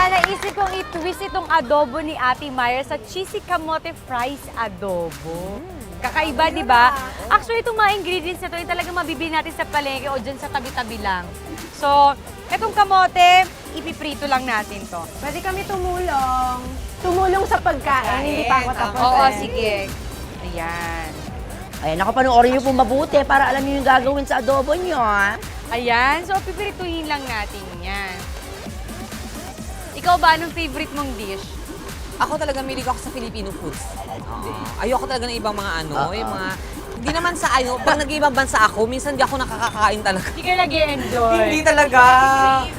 naisip kong i-twist itong adobo ni Ate Myra sa cheesy kamote fries adobo. Kakaiba, di ba? Actually, itong mga ingredients na ito, yung talagang mabibili natin sa palengke o dyan sa tabi-tabi lang. So, itong kamote, ipiprito lang natin to. Pwede kami tumulong. Tumulong sa pagkain, hindi pa ako tapos. Oo, eh. sige. Ayan. Ayan, ako panoorin niyo po mabuti para alam niyo yung gagawin sa adobo niyo, ha? Ayan, so pipirituhin lang natin yan. Ikaw ba, anong favorite mong dish? Ako talaga milig ako sa Filipino foods. Ayoko talaga ng ibang mga ano, yung mga... Hindi naman sa ano, pag nag-ibang bansa ako, minsan di ako nakakakain talaga. Hindi ka nag-e-enjoy. Hindi talaga.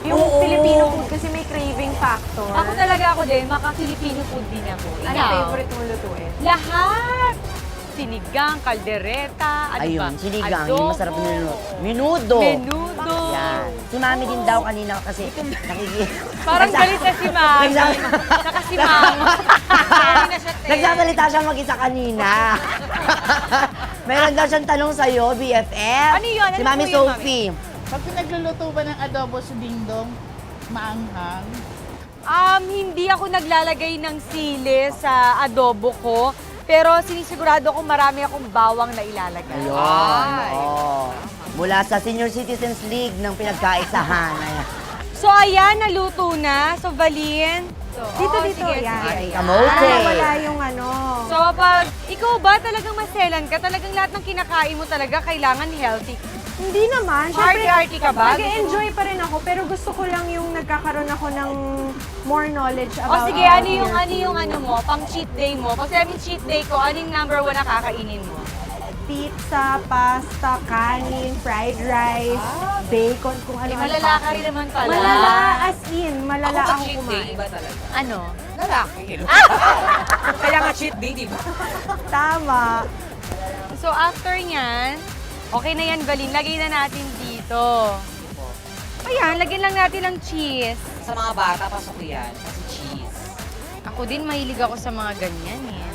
Yung Oo. Filipino food kasi may craving factor. Ako talaga ako din, maka-Filipino food din ako. Ano Ikaw? favorite mo lutuin? Lahat! Sinigang, kaldereta, ano ba? Ayun, sinigang, Adobo. yung masarap na niluto. Menudo. Menudo. Yan. Si Mami din daw kanina kasi nakikita. Parang galit na si Mami. Saka si Mama. Nagsasalita siya mag-isa kanina. Meron daw siyang tanong sa'yo, BFF. Ano yun? Si Ano Mami po yun, Sophie. Pag pinagluluto ba ng adobo sa dingdong, maanghang? Hindi ako naglalagay ng sili sa adobo ko. Pero sinisigurado ko marami akong bawang na ilalagay. Ayun. Oh. Mula sa Senior Citizens League ng pinagkaisahan. Ayan. So ayan, naluto na. So Valin. Dito, sige, yan. sige. Kamote. Para wala yung ano. So pag ikaw ba talagang maselan ka, talagang lahat ng kinakain mo talaga kailangan healthy. Hindi naman. Siyempre, Arty-arty ka ba? nag-enjoy pa rin ako, pero gusto ko lang yung nagkakaroon ako ng more knowledge O about sige, ano yung ano mo, pang cheat day mo? Pag sabi cheat day ko, ano yung number 1 na kakainin mo? Pizza, pasta, kanin, fried rice, bacon, kung ano. Malala ka rin naman pala. Malala, as in, malala Ako pag akong cheat day, kumain. iba talaga. Ano? Lalaki. Kaya nga cheat day, di ba? Tama. So after nyan, okay na yan, Valin. Lagay na natin dito. Ayan, lagyan lang natin ng cheese. Sa mga bata, pasok yan. Kasi cheese. Ako din, mahilig ako sa mga ganyan eh.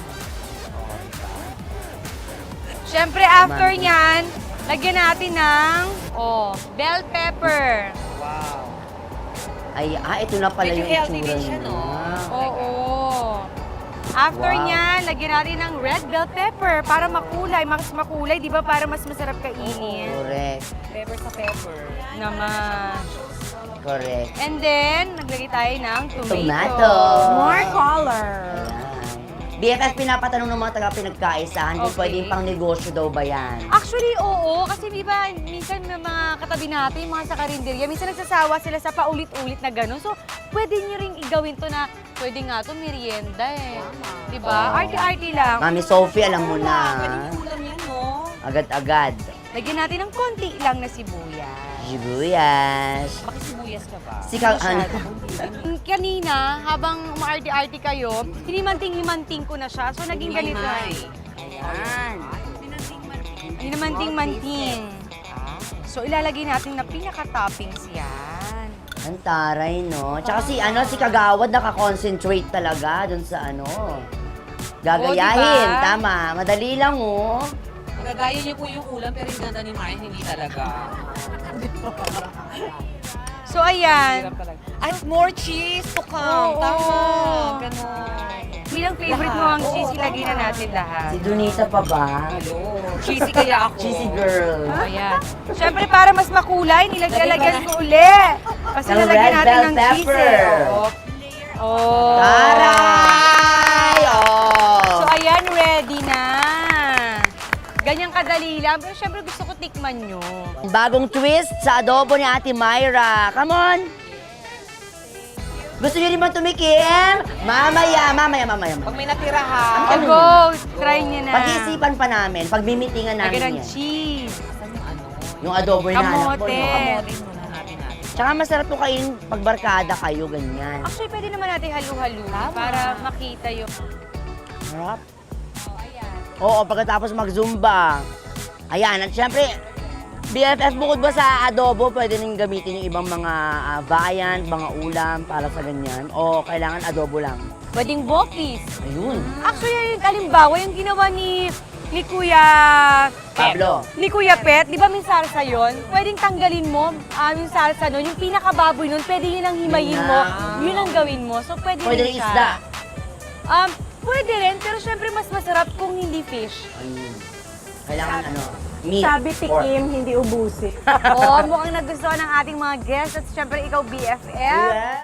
Siyempre, after nyan, lagyan natin ng, bell pepper. Wow. Ay, ito na pala Medyo yung healthy itsura din siya, niya. no? Oo. After Wow. nyan, lagyan natin ng red bell pepper para makulay. Mas makulay, di ba? Para mas masarap kainin. Correct. Pepper sa pepper. Naman. Correct. And then, naglagay tayo ng tomato. Tomato. More color. Ayan. BFF, pinapatanong ng mga taga-pinagkaisahan kung Okay. pwedeng pang negosyo daw ba yan? Actually, oo. Kasi di ba, minsan may mga katabi natin, yung mga sa karinderya, minsan nagsasawa sila sa paulit-ulit na gano'n. So, pwede nyo ring igawin to na, pwede nga to merienda eh. Di ba? Oo. Arty-arty lang. Mami Sophie, alam mo na. Pwedeng ulam yan, no? Agad-agad. Lagyan natin ng konti lang na sibuyas. Sibuyas. Makisibuyas ka ba? Sikaw, ano? Kanina, habang umaarty-arty kayo, hinimanting-himanting ko na siya. So, naging ganito. Ayan. Hinamanting-manting. So, ilalagay natin na pinaka-toppings yan. Ang taray, no? Tsaka si Kagawad nakakonsentrate talaga dun sa Gagayahin, diba? tama. Madali lang, oh. Magagaya niyo po yung ulam, pero yung ganda ni Marian, hindi talaga. So, ayan. Hirap talaga. At more cheese to come. Oo. Tama. Ganon. Bilang favorite mo ang cheese, ilagay na natin lahat. Si Donita pa ba? Hello. Cheesy kaya ako. Cheesy girl. Ayan. Siyempre, para mas makulay, nilagyan ko uli. Kasi Ng nalagyan red natin bell ng cheese pepper. eh. Oh. Taray! So, Oh! ayan, ready na. Ganyang kadali lang. Pero syempre, gusto ko tikman nyo. Bagong twist sa adobo ni Ate Myra. Come on! Gusto niyo rin ba tumikim? Mamaya. Pag may natira ha. Oh, go! Try nyo na. Pag-iisipan pa namin, pag-mimitingan Lagyan namin ng yan. cheese. Yung adobo yung hinahanap mo, Kamote. no? Kamotin muna natin. Tsaka masarap to kainin pag barkada kayo, ganyan. Actually, pwede naman natin halu-halu para makita yung... Sarap. Oo, pagkatapos mag-zumba. Ayan, at syempre, BFF, bukod ba sa adobo, pwede nang gamitin yung ibang mga viand, mga ulam para sa ganyan? O kailangan adobo lang? Pwedeng bokis. Ayun. Actually, halimbawa, yung ginawa ni ni Kuya Pablo. Ni Kuya Pet, di ba may salsa yun? Pwedeng tanggalin mo yung salsa nun, yung pinakababoy nun, pwede yun ang himayin mo, yun ang gawin mo. So pwede Pwede rin rin siya. isda. Pwede rin, pero syempre mas masarap kung hindi fish. Ayun. Kailangan meat. Sabi pork. tikim, hindi ubusin. Oo, mukhang nagustuhan ng ating mga guests at syempre ikaw BFF. Yeah.